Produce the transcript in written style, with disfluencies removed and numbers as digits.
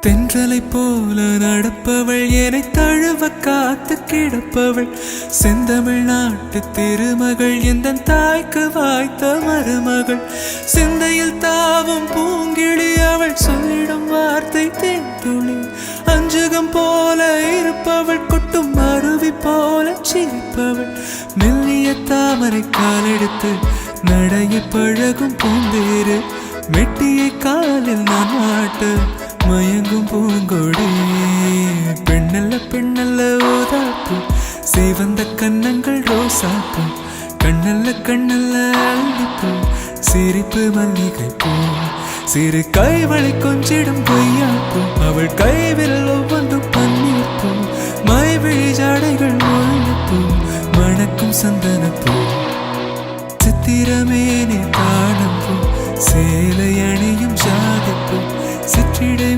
தென்றலை போல நடப்பவள் என்னை தழுவ காத்து கிடப்பவள் செந்தமிழ் நாட்டு திருமகள் எந்த தாய்க்கு வாய்த்த மருமகள் சிந்தையில் தாவும் பூங்கிழி அவள் சொல்லிடும் வார்த்தை தேன்துளி அஞ்சுகம் போல இருப்பவள் கொட்டும் அருவி போல சிரிப்பவள் மெல்லிய தாமரை காலெடுத்து நடைய பழகும் பூந்தேறு மெட்டியை காலில் நான் மாட்ட மயங்கும் பூங்கொடி பெண்ணல்ல பெண்ணல்ல ஓதாப்பு சிவந்த கன்னங்கள் ரோசாப்பு கண்ணல்ல கண்ணல்ல அள்ளிப்பூ சிரிப்பு மல்லிகை பூ சிறு கைவளை கொஞ்சிடும் கொய்யாப்பூ அவள் கைவில் ஒவ்வொன்றும் பன்னீர் பூ மைவிழி ஜாடைகள் முல்லைப்பூ மணக்கும் சந்தனப்பூ சித்திரமேனே காணும் பூ சேலை அணியும் ஜாதிப்பூ சிற்றிடை